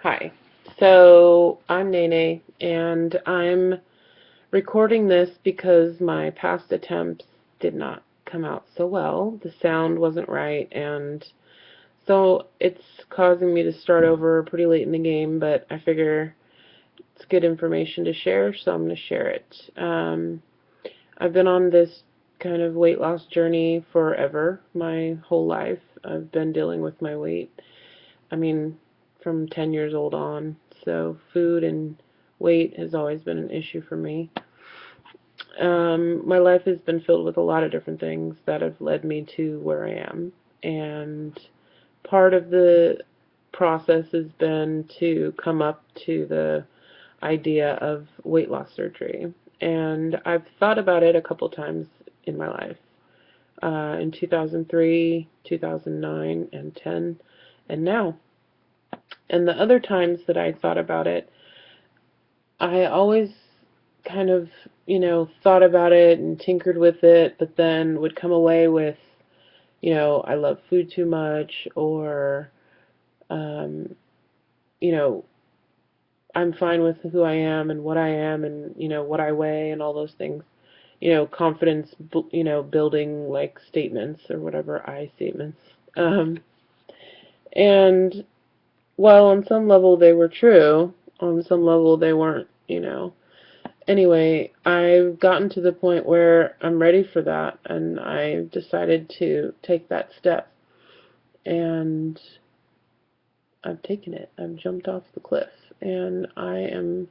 Hi. So I'm Nene, and I'm recording this because my past attempts did not come out so well. The sound wasn't right, and so it's causing me to start over pretty late in the game, but I figure it's good information to share, so I'm going to share it. I've been on this kind of weight loss journey forever, my whole life. I've been dealing with my weight. I mean, from 10 years old on. So food and weight has always been an issue for me. My life has been filled with a lot of different things that have led me to where I am. And part of the process has been to come up to the idea of weight loss surgery. And I've thought about it a couple times in my life. In 2003, 2009, and 10, and now. And the other times that I thought about it, I always kind of, thought about it and tinkered with it, but then would come away with, I love food too much, or, um, you know, I'm fine with who I am and what I am and, what I weigh and all those things. Confidence, building like statements or whatever, I statements. And while on some level they were true, on some level they weren't. Anyway, I've gotten to the point where I'm ready for that, and I've decided to take that step. And I've taken it. I've jumped off the cliff, and I am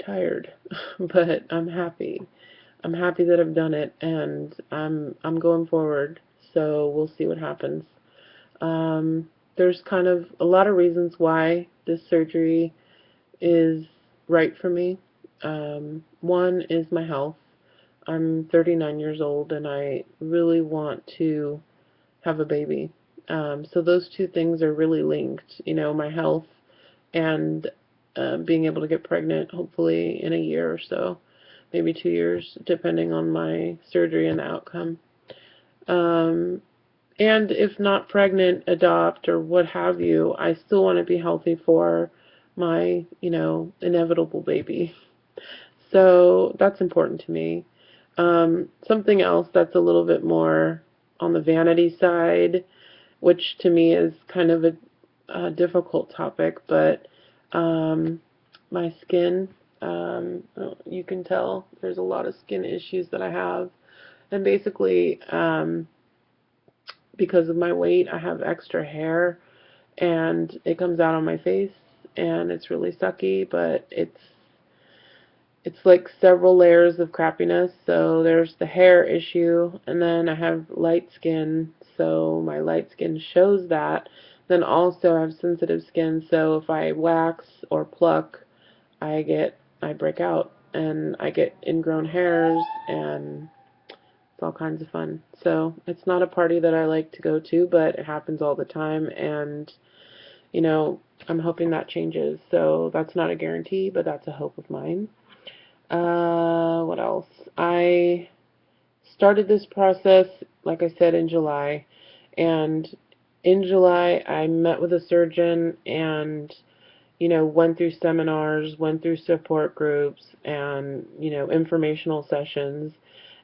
tired, but I'm happy. I'm happy that I've done it, and I'm going forward. So we'll see what happens. There's kind of a lot of reasons why this surgery is right for me. One is my health. I'm 39 years old and I really want to have a baby. So those two things are really linked, my health and being able to get pregnant, hopefully in a year or so, maybe 2 years, depending on my surgery and the outcome. Um, and if not pregnant, adopt or what have you, I still want to be healthy for my, inevitable baby. So that's important to me. Something else that's a little bit more on the vanity side, which to me is kind of a difficult topic, but um, my skin, you can tell there's a lot of skin issues that I have. And basically, because of my weight, I have extra hair and it comes out on my face and it's really sucky, but it's like several layers of crappiness. So there's the hair issue, and then I have light skin, so my light skin shows that. Then also I have sensitive skin, so if I wax or pluck, I break out and I get ingrown hairs and it's all kinds of fun. So it's not a party that I like to go to, but it happens all the time, and you know, I'm hoping that changes. So that's not a guarantee, but that's a hope of mine. What else? I started this process, like I said, in July. And in July, I met with a surgeon and, went through seminars, went through support groups, and, informational sessions,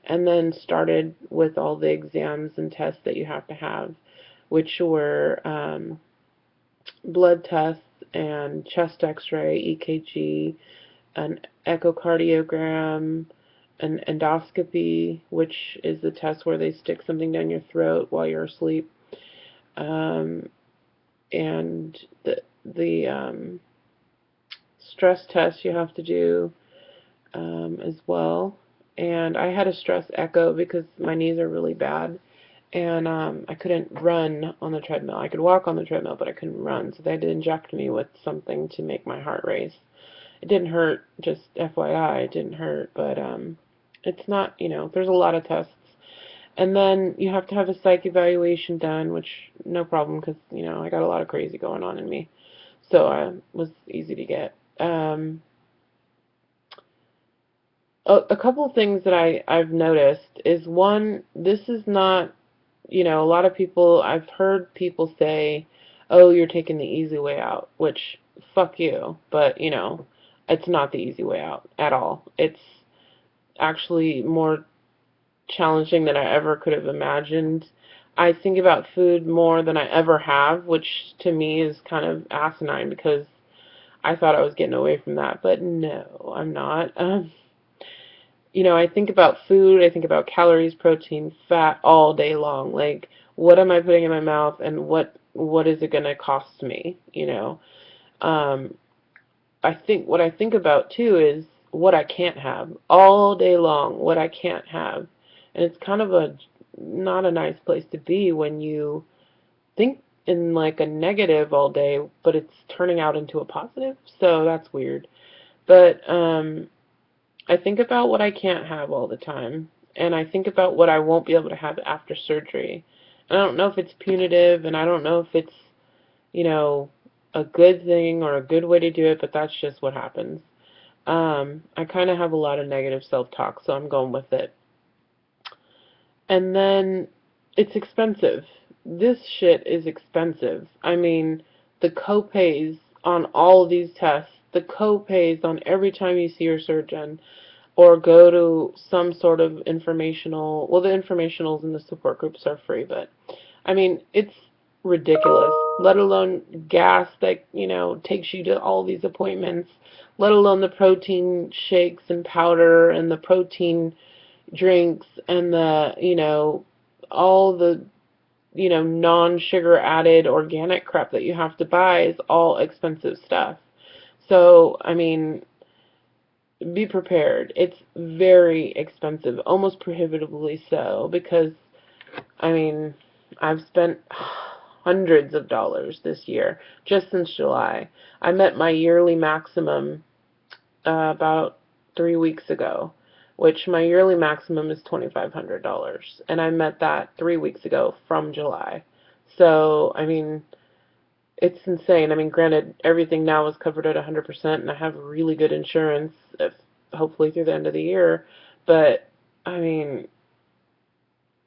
and then started with all the exams and tests that you have, which were blood tests and chest x-ray, EKG, an echocardiogram, an endoscopy, which is the test where they stick something down your throat while you're asleep, um, and the stress test you have to do as well. And I had a stress echo because my knees are really bad, and I couldn't run on the treadmill. I could walk on the treadmill, but I couldn't run, so they had to inject me with something to make my heart race. It didn't hurt, just FYI, it didn't hurt, but it's not, there's a lot of tests. And then you have to have a psych evaluation done, which no problem because, I got a lot of crazy going on in me. So it was easy to get. A couple of things that I've noticed is one, this is not, a lot of people, I've heard people say, oh, you're taking the easy way out, which, fuck you, but, it's not the easy way out at all. It's actually more challenging than I ever could have imagined. I think about food more than I ever have, which to me is kind of asinine because I thought I was getting away from that, but no, I'm not. I think about food, I think about calories, protein, fat all day long. Like, what am I putting in my mouth, and what is it going to cost me? Um, what I think about too is what I can't have all day long. What I can't have, and it's kind of a not a nice place to be when you think in like a negative all day, but it's turning out into a positive. So that's weird. But I think about what I can't have all the time, and I think about what I won't be able to have after surgery. And I don't know if it's punitive, and I don't know if it's, you know, a good thing or a good way to do it, but that's just what happens. I kind of have a lot of negative self-talk, so I'm going with it. And then it's expensive. This shit is expensive. I mean, the co-pays on all of these tests, the co-pays on every time you see your surgeon, or go to some sort of informational, well, the informationals and the support groups are free, but I mean, it's ridiculous, let alone gas that, takes you to all these appointments, let alone the protein shakes and powder and the protein drinks and all the, non-sugar added organic crap that you have to buy is all expensive stuff. So, I mean, be prepared. It's very expensive, almost prohibitively so, because, I mean, I've spent hundreds of dollars this year, just since July. I met my yearly maximum about 3 weeks ago, which my yearly maximum is $2,500, and I met that 3 weeks ago from July. So, I mean, it's insane. I mean, granted, everything now is covered at 100%, and I have really good insurance, hopefully through the end of the year, but, I mean,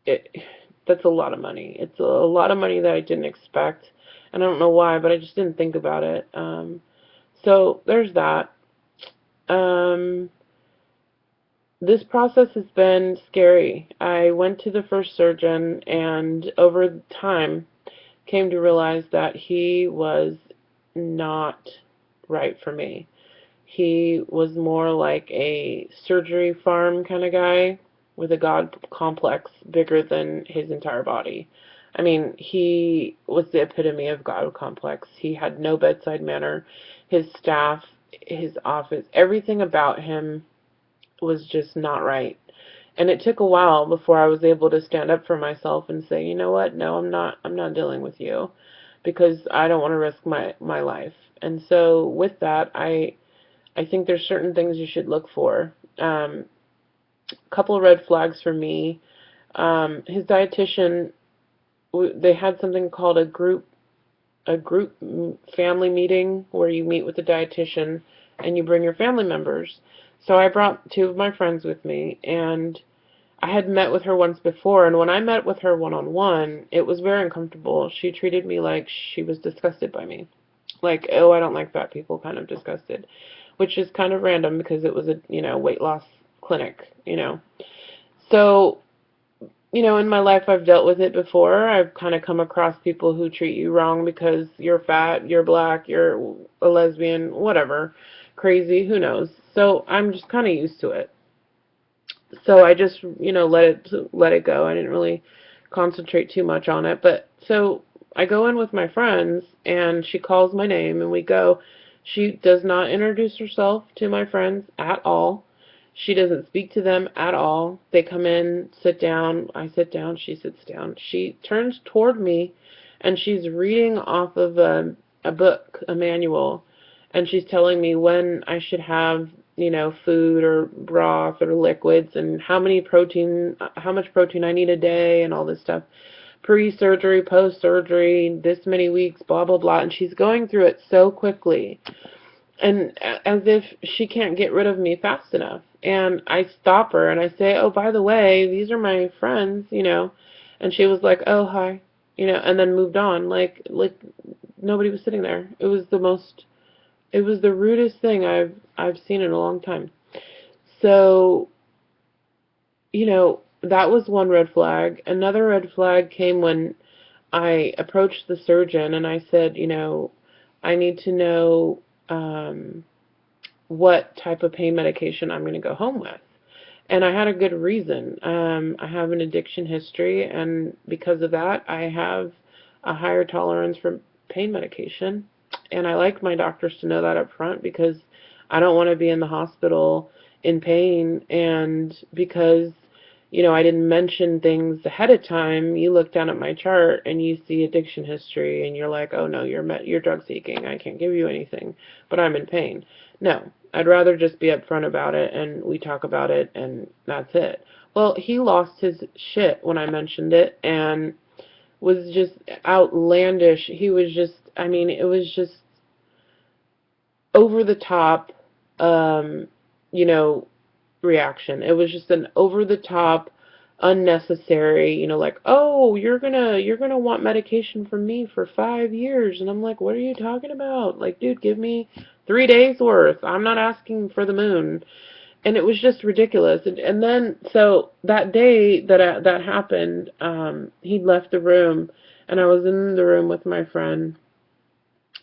it that's a lot of money. It's a lot of money that I didn't expect, and I don't know why, but I just didn't think about it. So there's that. Um, this process has been scary. I went to the first surgeon, and over time came to realize that he was not right for me. He was more like a surgery farm kind of guy with a God complex bigger than his entire body. I mean, he was the epitome of God complex. He had no bedside manner. His staff, his office, everything about him was just not right. And it took a while before I was able to stand up for myself and say, you know what? No, I'm not dealing with you, because I don't want to risk my life. And so with that, I think there's certain things you should look for. Couple of red flags for me. His dietitian, they had something called a group family meeting where you meet with the dietitian and you bring your family members. So I brought two of my friends with me, and I had met with her once before, and when I met with her one-on-one, it was very uncomfortable. She treated me like she was disgusted by me. Like, oh, I don't like fat people, kind of disgusted, which is kind of random because it was a, weight loss clinic. So, in my life I've dealt with it before. I've kind of come across people who treat you wrong because you're fat, you're black, you're a lesbian, whatever, crazy, who knows. So I'm just kind of used to it. So I just, let it go. I didn't really concentrate too much on it. But so I go in with my friends, and she calls my name, and we go. She does not introduce herself to my friends at all. She doesn't speak to them at all. They come in, sit down. I sit down. She sits down. She turns toward me, and she's reading off of a book, a manual, and she's telling me when I should have, food or broth or liquids, and how much protein I need a day, and all this stuff. Pre-surgery, post-surgery, this many weeks, blah, blah, blah. And she's going through it so quickly, and as if she can't get rid of me fast enough. And I stop her and I say, oh, by the way, these are my friends, and she was like, oh, hi, and then moved on. Like, nobody was sitting there. It was the rudest thing I've seen in a long time. So, that was one red flag. Another red flag came when I approached the surgeon and I said, I need to know what type of pain medication I'm going to go home with. And I had a good reason. I have an addiction history, and because of that, I have a higher tolerance for pain medication. And I like my doctors to know that up front because I don't want to be in the hospital in pain. And because, I didn't mention things ahead of time, you look down at my chart and you see addiction history, and you're like, oh no, you're drug seeking. I can't give you anything, but I'm in pain. No, I'd rather just be upfront about it and we talk about it and that's it. Well, he lost his shit when I mentioned it and was just outlandish. He was just, it was just over the top, um, you know, reaction. It was just an over the top, unnecessary, like, oh, you're gonna want medication from me for 5 years. And I'm like, what are you talking about? Like, dude, give me 3 days worth. I'm not asking for the moon. And it was just ridiculous. And then, so that day that happened, he'd left the room, and I was in the room with my friend,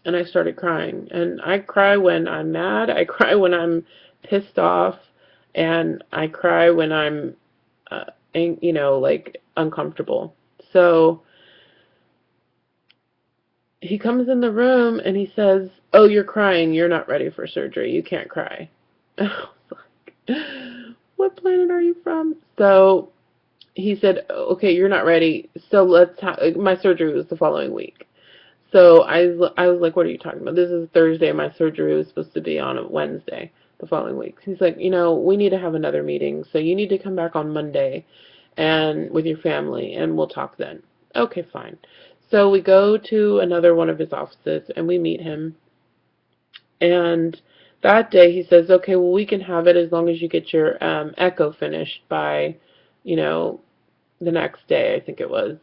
and I started crying. And I cry when I'm mad, I cry when I'm pissed off, and I cry when I'm, like, uncomfortable. So he comes in the room and he says, oh, you're crying, you're not ready for surgery, you can't cry. I was like, what planet are you from? So he said, okay, you're not ready, so my surgery was the following week. So I was like, what are you talking about? This is Thursday, my surgery was supposed to be on a Wednesday the following week. He's like, we need to have another meeting, so you need to come back on Monday and with your family, and we'll talk then. Okay, fine. So we go to another one of his offices, and we meet him, and that day he says, okay, well, we can have it as long as you get your echo finished by, you know, the next day, I think it was.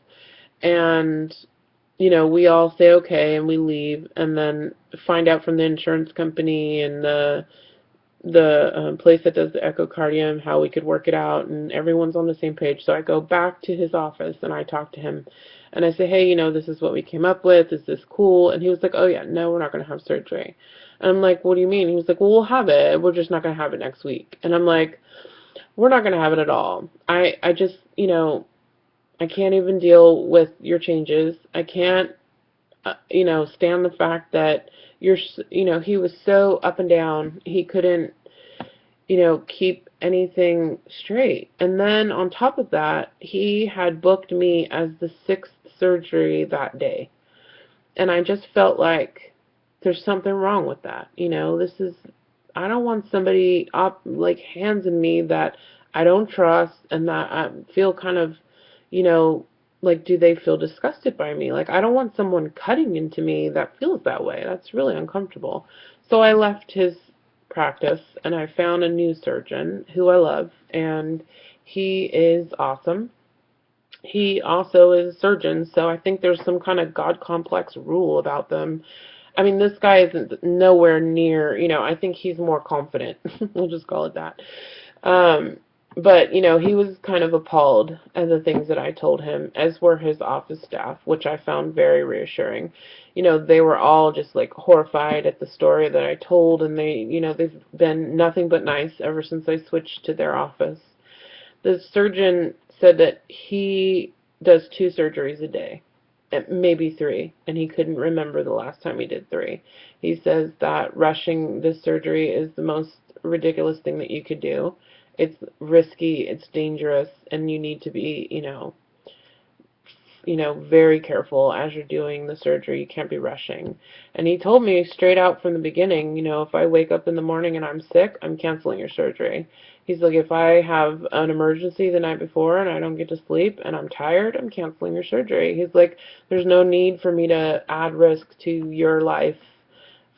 And, we all say okay, and we leave, and then find out from the insurance company and the place that does the echocardiogram how we could work it out, and everyone's on the same page. So I go back to his office and I talk to him, and I say, hey, this is what we came up with. Is this cool? And he was like, oh yeah, no, we're not going to have surgery. And I'm like, what do you mean? He was like, well, we'll have it. We're just not going to have it next week. And I'm like, we're not going to have it at all. I just, I can't even deal with your changes. I can't, stand the fact that he was so up and down. He couldn't, keep anything straight. And then on top of that, he had booked me as the sixth surgery that day. And I just felt like there's something wrong with that. I don't want somebody like hands in me that I don't trust and that I feel kind of, you know, like, do they feel disgusted by me? Like, I don't want someone cutting into me that feels that way. That's really uncomfortable. So I left his practice and I found a new surgeon who I love, and he is awesome. He also is a surgeon, so I think there's some kind of God complex rule about them. I mean, this guy isn't nowhere near, I think he's more confident. We'll just call it that. But, he was kind of appalled at the things that I told him, as were his office staff, which I found very reassuring. They were all just, like, horrified at the story that I told, and they've been nothing but nice ever since I switched to their office. The surgeon said that he does 2 surgeries a day, maybe 3, and he couldn't remember the last time he did 3. He says that rushing this surgery is the most ridiculous thing that you could do. It's risky, it's dangerous, and you need to be, very careful as you're doing the surgery. You can't be rushing. And he told me straight out from the beginning, if I wake up in the morning and I'm sick, I'm canceling your surgery. He's like, if I have an emergency the night before and I don't get to sleep and I'm tired, I'm canceling your surgery. He's like, there's no need for me to add risk to your life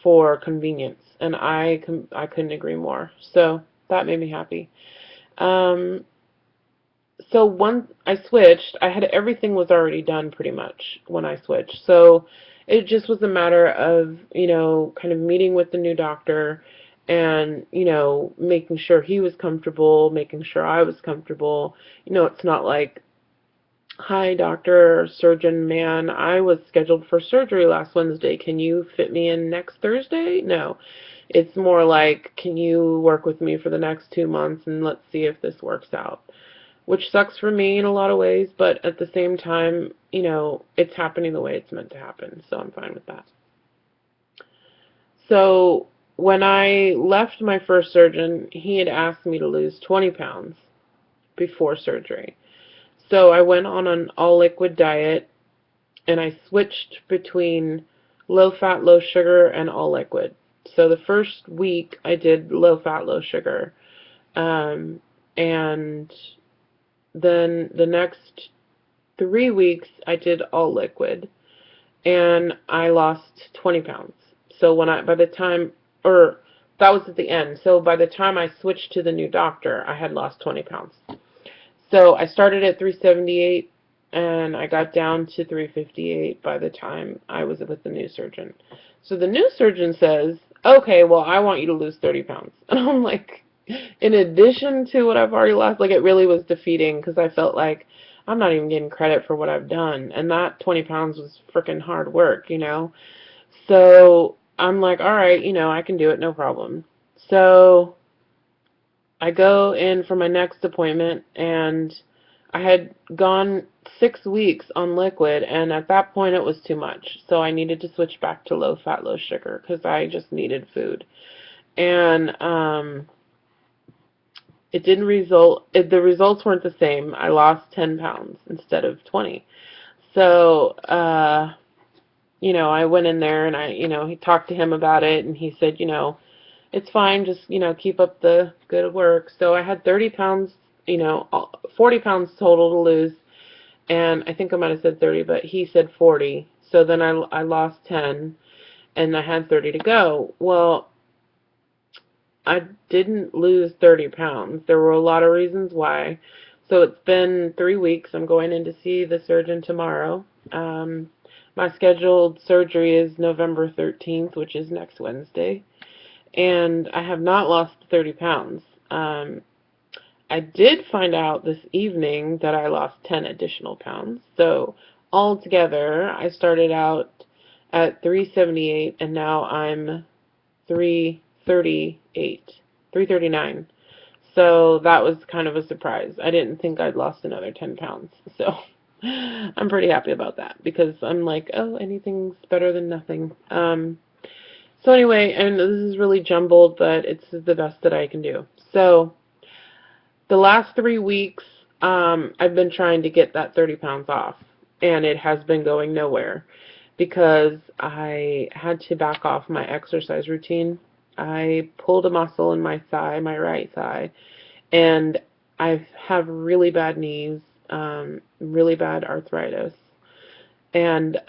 for convenience. And I couldn't agree more. So that made me happy. So once I switched, everything was already done pretty much when I switched. So it just was a matter of, kind of meeting with the new doctor and, making sure he was comfortable, making sure I was comfortable. It's not like, hi, doctor, surgeon man, I was scheduled for surgery last Wednesday. Can you fit me in next Thursday? No. It's more like, can you work with me for the next 2 months and let's see if this works out? Which sucks for me in a lot of ways, but at the same time, it's happening the way it's meant to happen, so I'm fine with that. So when I left my first surgeon, he had asked me to lose 20 pounds before surgery. So I went on an all-liquid diet, and I switched between low-fat, low-sugar, and all-liquid. So the first week I did low-fat, low-sugar, and then the next 3 weeks I did all-liquid, and I lost 20 pounds. So by the time, or that was at the end. So by the time I switched to the new doctor, I had lost 20 pounds. So I started at 378 and I got down to 358 by the time I was with the new surgeon. So the new surgeon says, okay, well, I want you to lose 30 pounds. And I'm like, in addition to what I've already lost, like, it really was defeating because I felt like I'm not even getting credit for what I've done. And that 20 pounds was freaking hard work. So I'm like, all right, I can do it, no problem. So I go in for my next appointment, and I had gone 6 weeks on liquid, and at that point it was too much. So I needed to switch back to low fat, low sugar because I just needed food. And it didn't result, the results weren't the same. I lost 10 pounds instead of 20. So, I went in there and he talked to him about it, and he said, it's fine, just, keep up the good work. So I had 30 pounds, 40 pounds total to lose, and I think I might have said 30, but he said 40. So then I lost 10, and I had 30 to go. Well, I didn't lose 30 pounds. There were a lot of reasons why. So it's been 3 weeks. I'm going in to see the surgeon tomorrow. My scheduled surgery is November 13th, which is next Wednesday. And I have not lost 30 pounds. I did find out this evening that I lost 10 additional pounds. So altogether, I started out at 378, and now I'm 338, 339. So that was kind of a surprise. I didn't think I'd lost another 10 pounds. So I'm pretty happy about that because I'm like, oh, anything's better than nothing. So anyway, and this is really jumbled, but it's the best that I can do. So the last 3 weeks, I've been trying to get that 30 pounds off, and it has been going nowhere because I had to back off my exercise routine. I pulled a muscle in my thigh, my right thigh, and I have really bad knees, really bad arthritis. And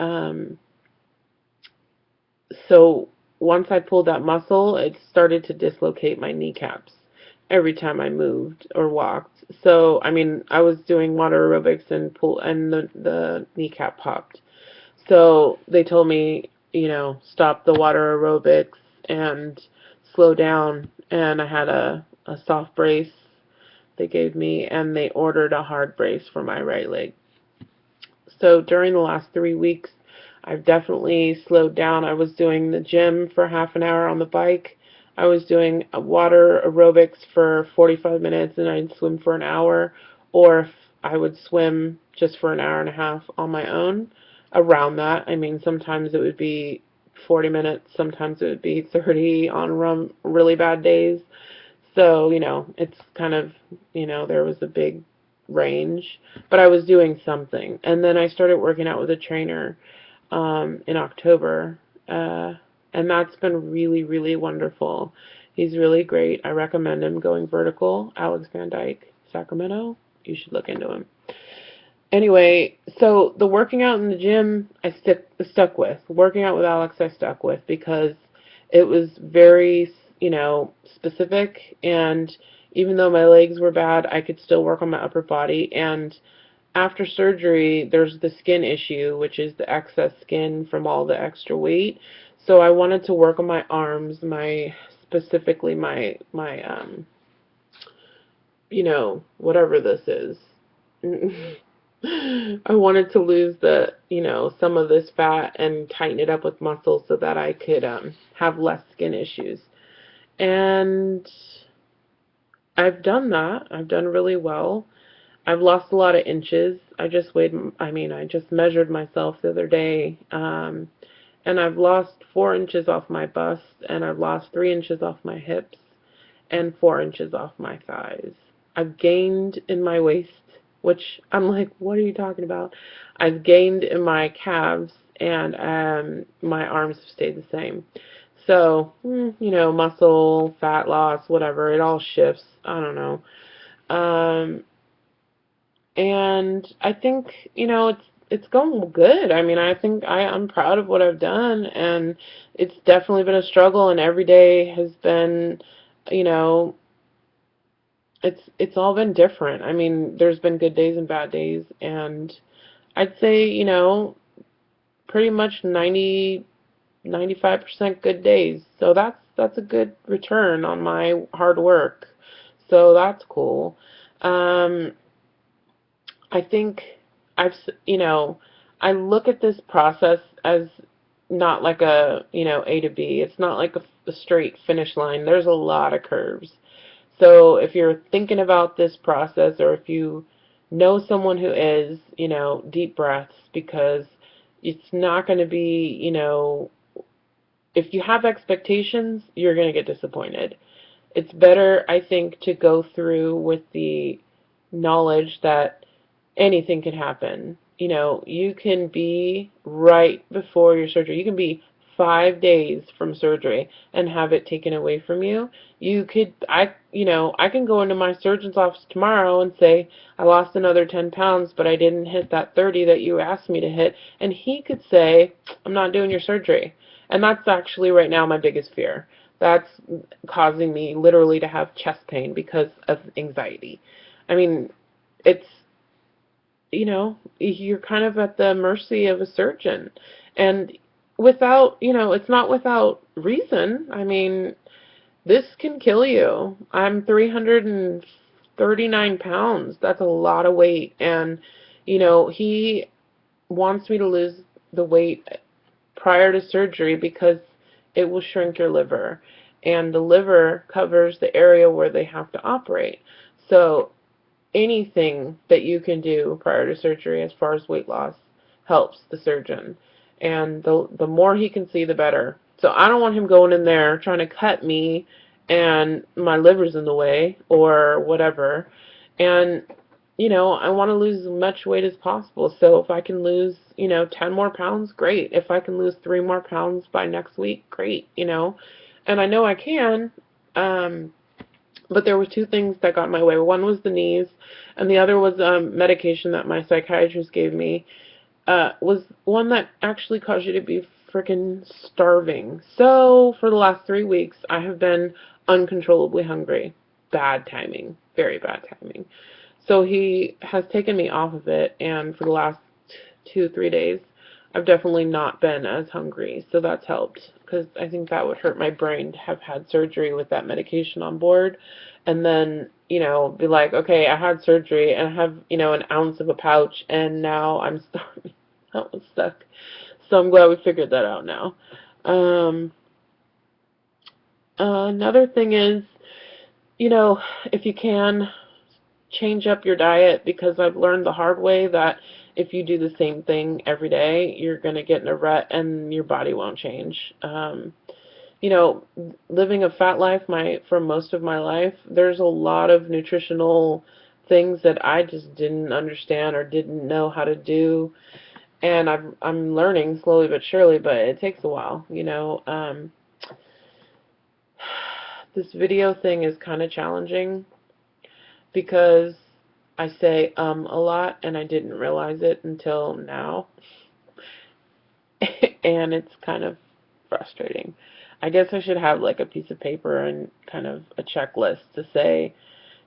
so once I pulled that muscle, it started to dislocate my kneecaps every time I moved or walked. So, I mean, I was doing water aerobics and the kneecap popped. So they told me, stop the water aerobics and slow down. And I had a soft brace they gave me, and they ordered a hard brace for my right leg. So during the last 3 weeks, I've definitely slowed down. I was doing the gym for half an hour on the bike. I was doing water aerobics for 45 minutes, and I'd swim for an hour. Or if I would swim just for an hour and a half on my own, around that. I mean, sometimes it would be 40 minutes, sometimes it would be 30 on really bad days. So, it's kind of, there was a big range, but I was doing something. And then I started working out with a trainer in October, and that's been really, really wonderful. He's really great. I recommend him. Going Vertical, Alex Van Dyke, Sacramento. You should look into him. Anyway, so the working out in the gym I stuck with. Working out with Alex I stuck with because it was very, specific, and even though my legs were bad, I could still work on my upper body, and after surgery, there's the skin issue, which is the excess skin from all the extra weight. So I wanted to work on my arms, specifically my whatever this is. I wanted to lose some of this fat and tighten it up with muscle so that I could have less skin issues. And I've done that. I've done really well. I've lost a lot of inches. I just measured myself the other day, and I've lost 4 inches off my bust, and I've lost 3 inches off my hips, and 4 inches off my thighs. I've gained in my waist, which I'm like, what are you talking about? I've gained in my calves, and my arms have stayed the same. So, muscle, fat loss, whatever, it all shifts. I don't know. And I think, it's going good. I mean, I think I'm proud of what I've done, and it's definitely been a struggle, and every day has been, you know, it's all been different. I mean, there's been good days and bad days, and I'd say, pretty much 95% good days. So that's a good return on my hard work. So that's cool. Um, I think I've, I look at this process as not like A to B. It's not like a straight finish line. There's a lot of curves. So if you're thinking about this process, or if you know someone who is, deep breaths, because it's not going to be, if you have expectations, you're going to get disappointed. It's better, I think, to go through with the knowledge that anything can happen. You can be right before your surgery. You can be 5 days from surgery and have it taken away from you. I can go into my surgeon's office tomorrow and say, I lost another 10 pounds, but I didn't hit that 30 that you asked me to hit. And he could say, I'm not doing your surgery. And that's actually right now my biggest fear. That's causing me literally to have chest pain because of anxiety. I mean, it's, you're kind of at the mercy of a surgeon. And it's not without reason. I mean, this can kill you. I'm 339 pounds. That's a lot of weight. And, he wants me to lose the weight prior to surgery because it will shrink your liver. And the liver covers the area where they have to operate. So anything that you can do prior to surgery as far as weight loss helps the surgeon. And the more he can see, the better. So I don't want him going in there trying to cut me and my liver's in the way or whatever. And, I want to lose as much weight as possible. So if I can lose, 10 more pounds, great. If I can lose 3 more pounds by next week, great, And I know I can. But there were two things that got in my way. One was the knees, and the other was medication that my psychiatrist gave me. Was one that actually caused you to be freaking starving. So for the last 3 weeks, I have been uncontrollably hungry. Bad timing. Very bad timing. So he has taken me off of it, and for the last 2, 3 days, I've definitely not been as hungry. So that's helped, because I think that would hurt my brain to have had surgery with that medication on board, and then, be like, okay, I had surgery, and I have, an ounce of a pouch, and now I'm starving. That was stuck. So I'm glad we figured that out now. Another thing is, if you can, change up your diet, because I've learned the hard way that if you do the same thing every day, you're going to get in a rut and your body won't change. Living a fat life for most of my life, there's a lot of nutritional things that I just didn't understand or didn't know how to do, and I'm learning slowly but surely, but it takes a while. This video thing is kind of challenging because I say a lot, and I didn't realize it until now. And it's kind of frustrating. I guess I should have like a piece of paper and kind of a checklist to say,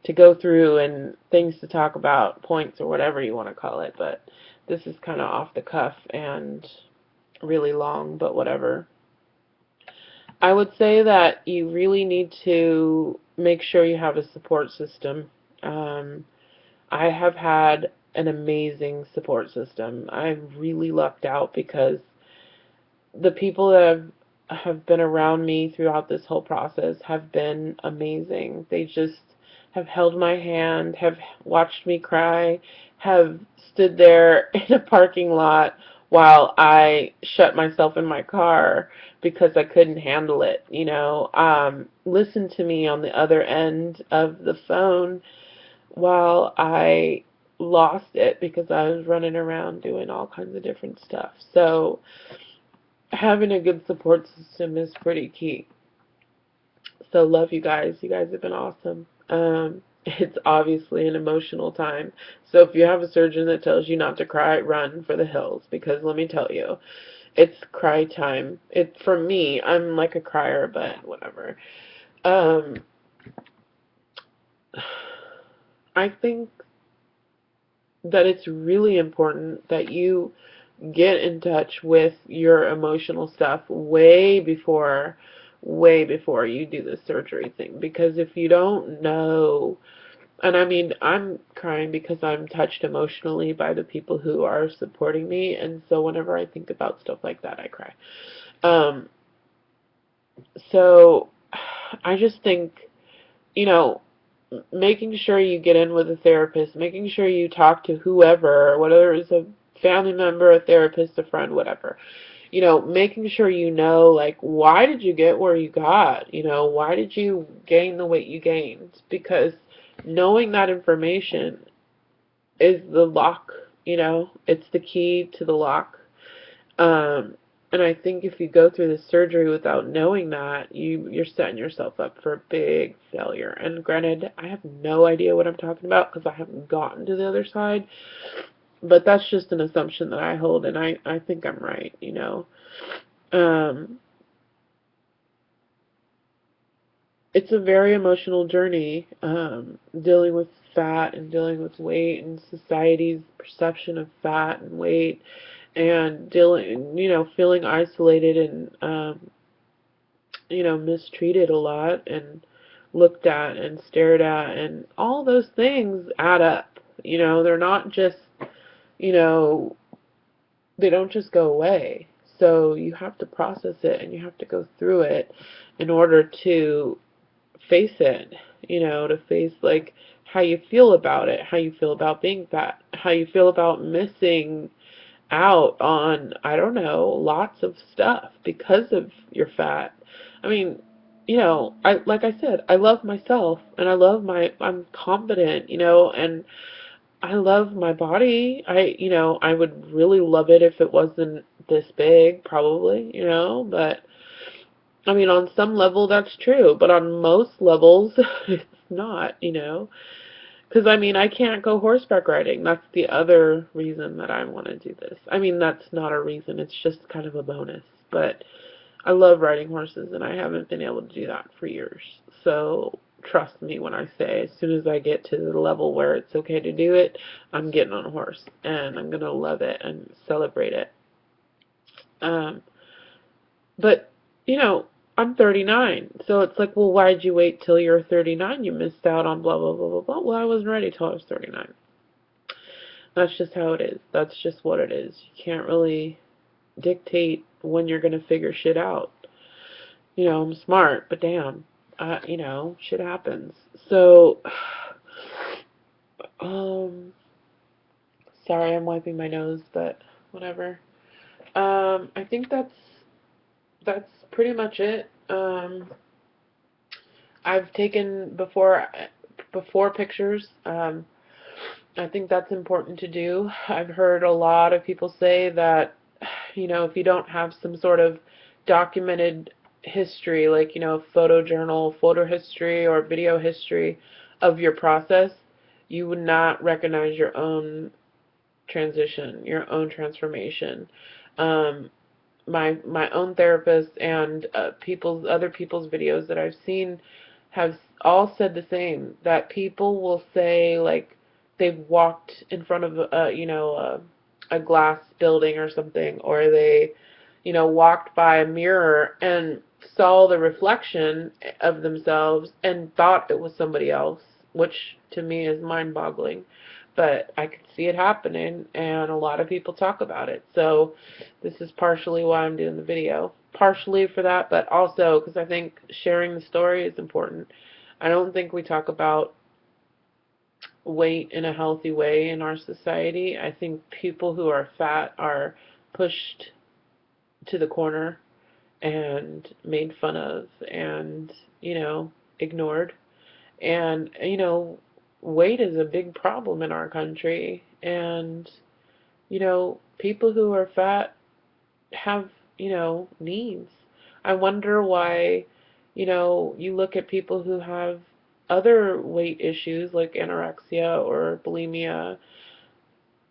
to go through and things to talk about, points or whatever you want to call it, but this is kind of off the cuff and really long, but whatever. I would say that you really need to make sure you have a support system. I have had an amazing support system. I've really lucked out because the people that have been around me throughout this whole process have been amazing. They just have held my hand, have watched me cry, have stood there in a parking lot while I shut myself in my car because I couldn't handle it, listen to me on the other end of the phone while I lost it because I was running around doing all kinds of different stuff. So having a good support system is pretty key. So love you guys. You guys have been awesome. It's obviously an emotional time. So if you have a surgeon that tells you not to cry, run for the hills, because let me tell you, it's cry time. For me, I'm like a crier, but whatever. Um, I think that it's really important that you get in touch with your emotional stuff way before you do the surgery thing, because if you don't know, and I mean, I'm crying because I'm touched emotionally by the people who are supporting me, and so whenever I think about stuff like that, I cry. um so I just think, you know, making sure you get in with a therapist, making sure you talk to whoever, whether it's a family member, a therapist, a friend, whatever. Making sure like, why did you get where you got? Why did you gain the weight you gained? Because knowing that information is the lock, it's the key to the lock. Um, and I think if you go through the surgery without knowing that, you're setting yourself up for a big failure. And granted, I have no idea what I'm talking about because I haven't gotten to the other side, but that's just an assumption that I hold, and I think I'm right. Um, it's a very emotional journey, dealing with fat and dealing with weight and society's perception of fat and weight, and dealing, feeling isolated and, mistreated a lot and looked at and stared at, and all those things add up. They're not just, you know, they don't just go away. So you have to process it and you have to go through it in order to face it, to face like how you feel about it, how you feel about being fat, how you feel about missing out on, I don't know, lots of stuff because of your fat. I mean, I like I said, I love myself and I'm confident, and I love my body. I would really love it if it wasn't this big, probably, but I mean, on some level that's true, but on most levels it's not. Because, I mean, I can't go horseback riding. That's the other reason that I want to do this. I mean, that's not a reason. It's just kind of a bonus. But I love riding horses, and I haven't been able to do that for years. So trust me when I say, as soon as I get to the level where it's okay to do it, I'm getting on a horse, and I'm going to love it and celebrate it. Um, but, I'm 39, so it's like, well, why'd you wait till you're 39? You missed out on blah, blah, blah, blah, blah. Well, I wasn't ready till I was 39. That's just how it is. That's just what it is. You can't really dictate when you're going to figure shit out. I'm smart, but damn, shit happens. So, um, sorry, I'm wiping my nose, but whatever. I think that's pretty much it. I've taken before pictures. I think that's important to do. I've heard a lot of people say that, if you don't have some sort of documented history, like, photo journal, photo history, or video history of your process, you would not recognize your own transition, your own transformation. Um, my own therapist and other people's videos that I've seen have all said the same, that people will say, like, they've walked in front of a glass building or something, or they, walked by a mirror and saw the reflection of themselves and thought it was somebody else, which to me is mind-boggling. But I could see it happening, and a lot of people talk about it. So this is partially why I'm doing the video. Partially for that, but also because I think sharing the story is important. I don't think we talk about weight in a healthy way in our society. I think people who are fat are pushed to the corner and made fun of and, ignored. And, weight is a big problem in our country. And, people who are fat have, needs. I wonder why, you look at people who have other weight issues like anorexia or bulimia.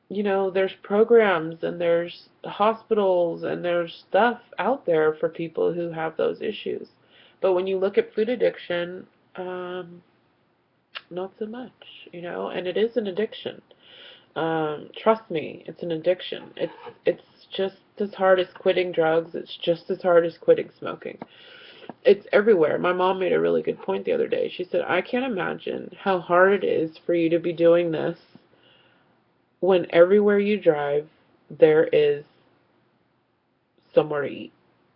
There's programs and there's hospitals and there's stuff out there for people who have those issues. But when you look at food addiction, not so much, and it is an addiction. Trust me, it's an addiction. It's just as hard as quitting drugs. It's just as hard as quitting smoking. It's everywhere. My mom made a really good point the other day. She said, I can't imagine how hard it is for you to be doing this when everywhere you drive there is somewhere to eat.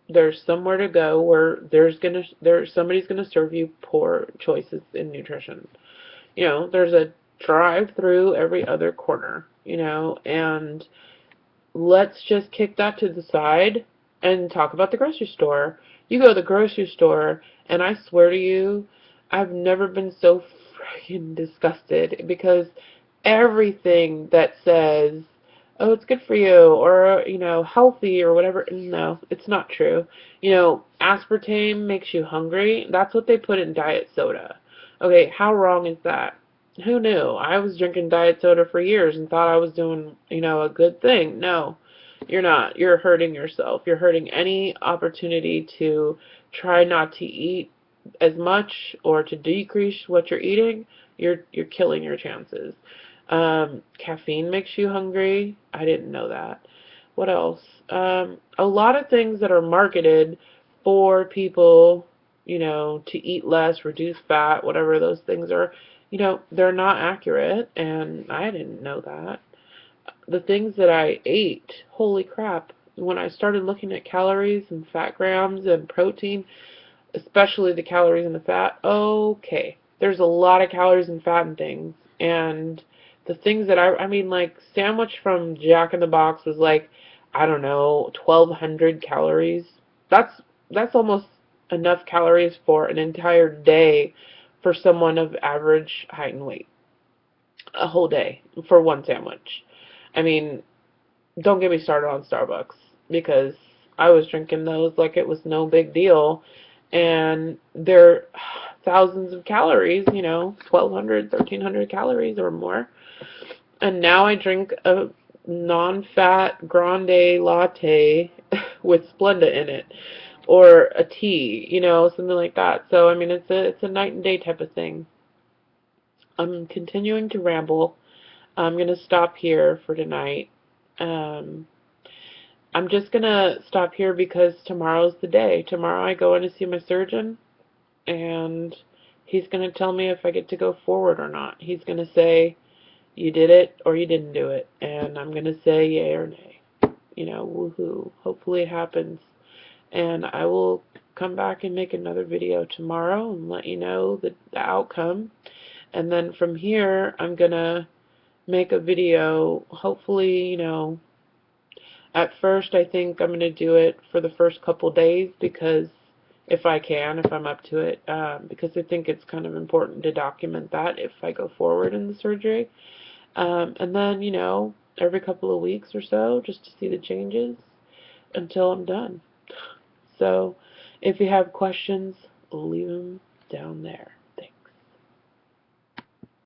There's somewhere to go where somebody's gonna serve you poor choices in nutrition. There's a drive-through every other corner, and let's just kick that to the side and talk about the grocery store. You go to the grocery store, and I swear to you, I've never been so freaking disgusted, because everything that says, oh, it's good for you, or, healthy, or whatever, no, it's not true. Aspartame makes you hungry. That's what they put in diet soda. Okay, how wrong is that? Who knew? I was drinking diet soda for years and thought I was doing, a good thing. No, you're not. You're hurting yourself. You're hurting any opportunity to try not to eat as much or to decrease what you're eating. You're killing your chances. Caffeine makes you hungry. I didn't know that. What else? A lot of things that are marketed for people, to eat less, reduce fat, whatever those things are, they're not accurate, and I didn't know that. The things that I ate, holy crap, when I started looking at calories and fat grams and protein, especially the calories and the fat, okay, there's a lot of calories and fat and things. And the things that I mean, like, sandwich from Jack in the Box was like, I don't know, 1,200 calories. That's almost enough calories for an entire day for someone of average height and weight. A whole day for one sandwich. I mean, don't get me started on Starbucks, because I was drinking those like it was no big deal, and they're thousands of calories, 1,200, 1,300 calories or more. And now I drink a non-fat grande latte with Splenda in it, or a tea, something like that. So I mean, it's a night and day type of thing. I'm continuing to ramble. I'm going to stop here for tonight. Um, I'm just going to stop here because tomorrow's the day. Tomorrow I go in to see my surgeon, and he's going to tell me if I get to go forward or not. He's going to say, you did it or you didn't do it. And I'm going to say yay or nay. Woohoo. Hopefully it happens. And I will come back and make another video tomorrow and let you know the outcome. And then from here, I'm going to make a video, hopefully, at first I think I'm going to do it for the first couple days, because if I can, if I'm up to it, because I think it's kind of important to document that if I go forward in the surgery. And then, every couple of weeks or so, just to see the changes until I'm done. So, if you have questions, leave them down there.